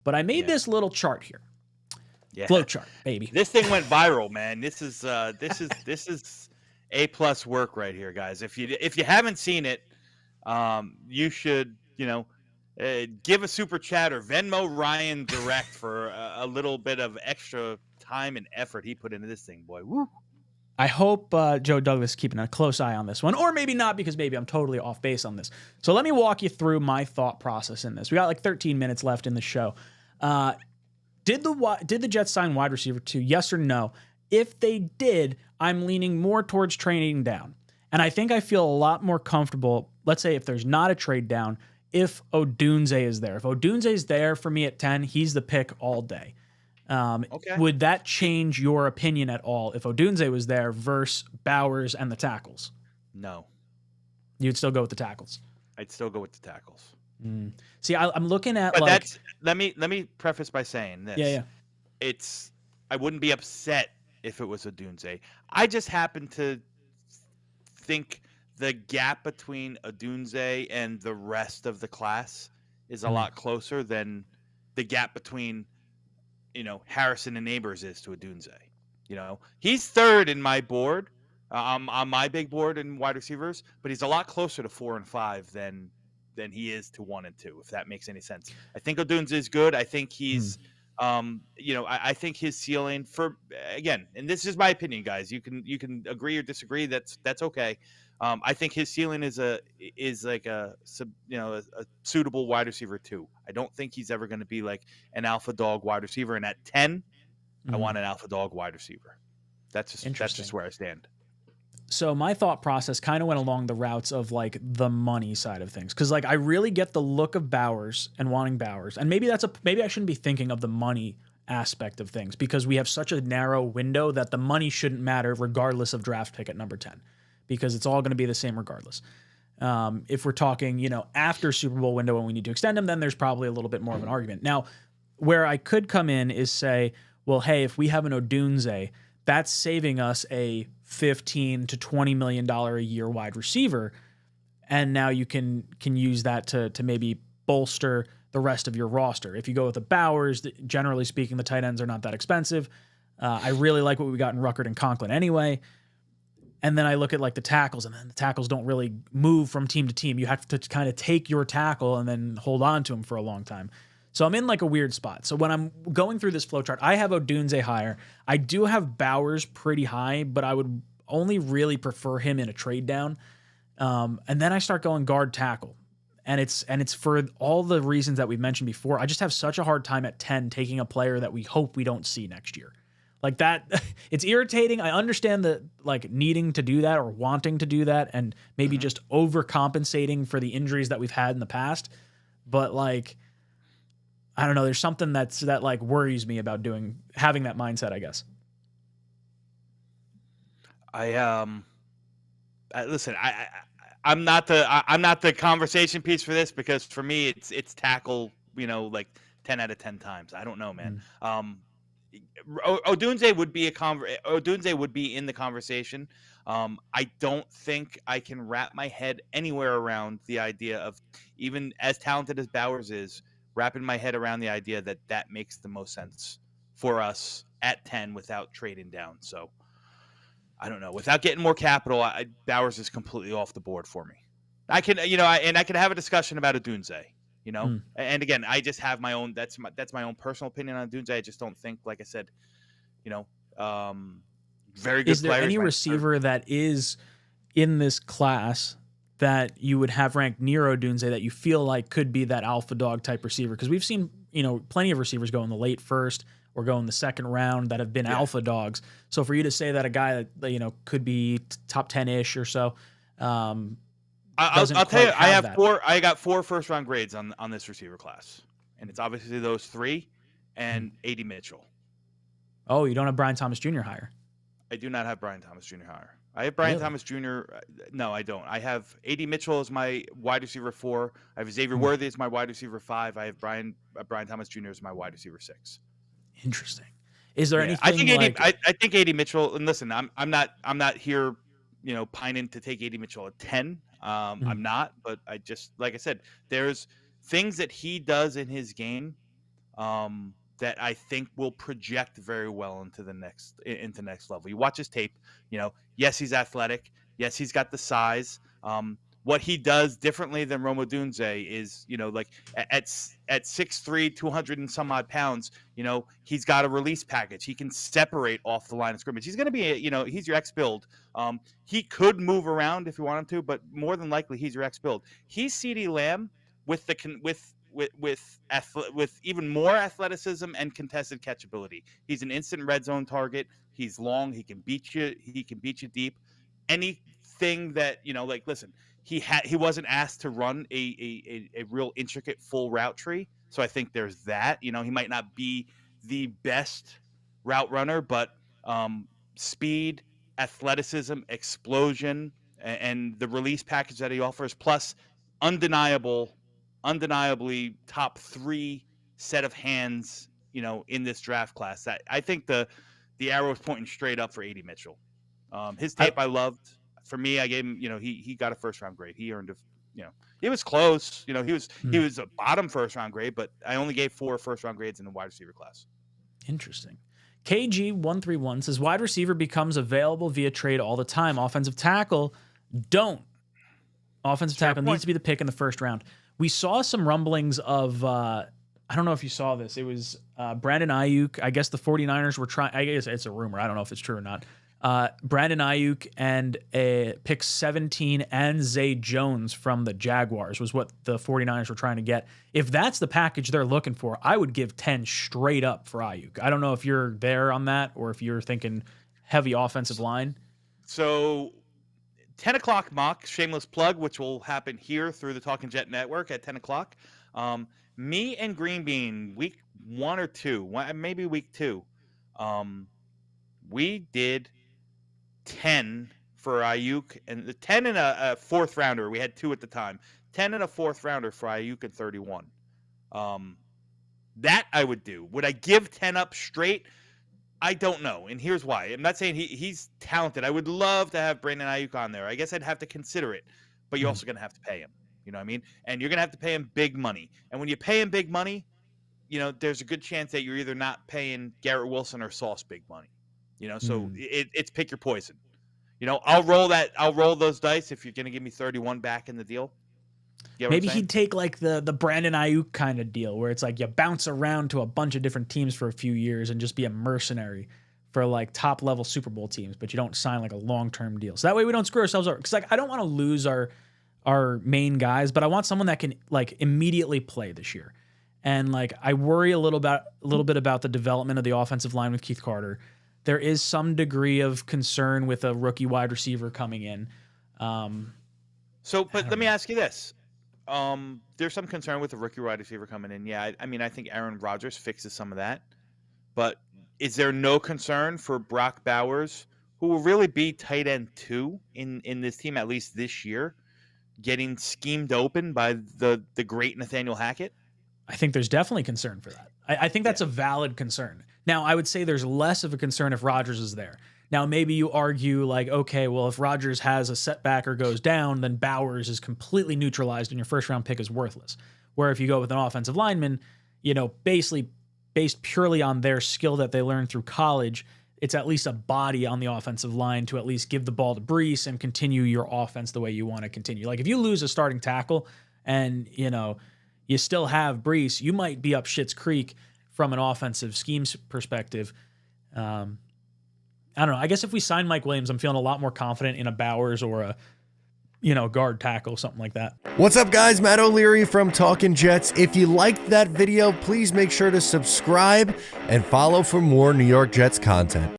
But I made this little chart here. Yeah. Flow chart, baby. This thing went viral, man. This is A+ work right here, guys. If you haven't seen it, you should, give a super chat or Venmo Ryan direct for a little bit of extra time and effort he put into this thing, boy. Woo. I hope Joe Douglas is keeping a close eye on this one, or maybe not, because maybe I'm totally off base on this. So let me walk you through my thought process in this. We got like 13 minutes left in the show. Did the Jets sign wide receiver 2? Yes or no? If they did, I'm leaning more towards trading down. And I think I feel a lot more comfortable, let's say if there's not a trade down, if Odunze is there. If Odunze is there for me at 10, he's the pick all day. Okay. Would that change your opinion at all if Odunze was there versus Bowers and the tackles? No. You'd still go with the tackles? I'd still go with the tackles. See, I'm looking at but let me preface by saying this. Yeah. I wouldn't be upset if it was Odunze. I just happen to think the gap between Odunze and the rest of the class is a lot closer than the gap between Harrison and Neighbors is to Odunze. He's third in my board, on my big board in wide receivers, but he's a lot closer to 4 and 5 than he is to 1 and 2, if that makes any sense. I think Odunze is good. I think he's, I think his ceiling again, and this is my opinion, guys. You can agree or disagree. That's okay. I think his ceiling is like a suitable wide receiver 2. I don't think he's ever going to be like an alpha dog wide receiver. And at 10, I want an alpha dog wide receiver. That's just where I stand. So my thought process kind of went along the routes of like the money side of things. Cause like I really get the look of Bowers and wanting Bowers. And maybe maybe I shouldn't be thinking of the money aspect of things because we have such a narrow window that the money shouldn't matter regardless of draft pick at number 10. Because it's all going to be the same regardless. If we're talking, after Super Bowl window when we need to extend them, then there's probably a little bit more of an argument. Now, where I could come in is say, well, hey, if we have an Odunze, that's saving us a $15 to $20 million a year wide receiver, and now you can use that to maybe bolster the rest of your roster. If you go with the Bowers, generally speaking, the tight ends are not that expensive. I really like what we got in Ruckert and Conklin anyway. And then I look at like the tackles, and then the tackles don't really move from team to team. You have to kind of take your tackle and then hold on to him for a long time. So I'm in like a weird spot. So when I'm going through this flow chart, I have Odunze higher. I do have Bowers pretty high, but I would only really prefer him in a trade down. And then I start going guard tackle. And it's for all the reasons that we've mentioned before. I just have such a hard time at 10 taking a player that we hope we don't see next year. Like that, it's irritating. I understand the like needing to do that or wanting to do that and maybe just overcompensating for the injuries that we've had in the past. But like, I don't know, there's something that like worries me about having that mindset, I guess. Listen, I'm not the conversation piece for this because for me it's tackle, like 10 out of 10 times. I don't know, man. Odunze would be in the conversation. I don't think I can wrap my head anywhere around the idea of, even as talented as Bowers is, wrapping my head around the idea that makes the most sense for us at 10 without trading down. So I don't know. Without getting more capital, Bowers is completely off the board for me. I can, and I can have a discussion about Odunze. And again, I just have my own. That's my own personal opinion on Odunze. I just don't think, like I said, very good. Is there any receiver that is in this class that you would have ranked near Odunze that you feel like could be that alpha dog type receiver? Because we've seen plenty of receivers go in the late first or go in the second round that have been alpha dogs. So for you to say that a guy that could be top 10-ish or so. I'll tell you, I got 4 first round grades on this receiver class, and it's obviously those 3 and A.D. Mitchell. Oh, you don't have Brian Thomas Jr. higher? I do not have Brian Thomas Jr. higher. I have Brian Thomas Jr. No, I don't. I have A.D. Mitchell as my wide receiver 4. I have Xavier Worthy as my wide receiver 5. I have Brian Thomas Jr. as my wide receiver 6. Interesting. Is there anything? I think A.D. Mitchell. And listen, I'm not here, pining to take A.D. Mitchell at 10. I'm not, but I just, like I said, there's things that he does in his game that I think will project very well into the next level. You watch his tape, yes, he's athletic. Yes, he's got the size. What he does differently than Rome Odunze is, like at 6'3", 200 and some odd pounds, he's got a release package. He can separate off the line of scrimmage. He's going to be, he's your X build. He could move around if you want him to, but more than likely he's your X build. He's CeeDee Lamb with even more athleticism and contested catchability. He's an instant red zone target. He's long. He can beat you. He can beat you deep. Anything that listen. He wasn't asked to run a real intricate full route tree, so I think there's that. He might not be the best route runner, but speed, athleticism, explosion, and the release package that he offers, plus undeniably top 3 set of hands, in this draft class. That I think the arrow is pointing straight up for A.D. Mitchell. His tape I loved. For me, I gave him, he got a first-round grade. He earned it was close. He was a bottom first-round grade, but I only gave 4 first-round grades in the wide receiver class. Interesting. KG131 says, wide receiver becomes available via trade all the time. Offensive tackle, don't. Offensive tackle needs to be the pick in the first round. We saw some rumblings of, I don't know if you saw this. It was Brandon Ayuk. I guess the 49ers were trying, I guess it's a rumor. I don't know if it's true or not. Brandon Ayuk and pick 17 and Zay Jones from the Jaguars was what the 49ers were trying to get. If that's the package they're looking for, I would give 10 straight up for Ayuk. I don't know if you're there on that or if you're thinking heavy offensive line. So 10 o'clock mock, shameless plug, which will happen here through the Talkin Jet Network at 10 o'clock. Me and Green Bean, week 1 or 2, maybe week 2, we did 10 for Ayuk, and the 10 and a 4th rounder. We had 2 at the time. 10 and a 4th rounder for Ayuk and 31. That I would do. Would I give 10 up straight? I don't know, and here's why. I'm not saying he's talented. I would love to have Brandon Ayuk on there. I guess I'd have to consider it, but you're also going to have to pay him. You know what I mean? And you're going to have to pay him big money. And when you pay him big money, there's a good chance that you're either not paying Garrett Wilson or Sauce big money. So it's pick your poison. I'll roll those dice if you're going to give me 31 back in the deal. Maybe he'd take like the Brandon Ayuk kind of deal where it's like you bounce around to a bunch of different teams for a few years and just be a mercenary for like top level Super Bowl teams, but you don't sign like a long-term deal. So that way we don't screw ourselves over. Because like I don't want to lose our main guys, but I want someone that can like immediately play this year. And like I worry a little bit about the development of the offensive line with Keith Carter. There is some degree of concern with a rookie wide receiver coming in. But let me ask you this. There's some concern with the rookie wide receiver coming in. Yeah, I think Aaron Rodgers fixes some of that. But is there no concern for Brock Bowers, who will really be tight end 2 in this team, at least this year, getting schemed open by the great Nathaniel Hackett? I think there's definitely concern for that. I think that's a valid concern. Now, I would say there's less of a concern if Rodgers is there. Now, maybe you argue like, okay, well, if Rodgers has a setback or goes down, then Bowers is completely neutralized and your first-round pick is worthless. Where if you go with an offensive lineman, basically based purely on their skill that they learned through college, it's at least a body on the offensive line to at least give the ball to Breece and continue your offense the way you want to continue. Like if you lose a starting tackle and, you still have Breece, you might be up Schitt's Creek from an offensive schemes perspective. I don't know. I guess if we sign Mike Williams, I'm feeling a lot more confident in a Bowers or a, guard tackle, something like that. What's up, guys? Matt O'Leary from Talkin Jets. If you liked that video, please make sure to subscribe and follow for more New York Jets content.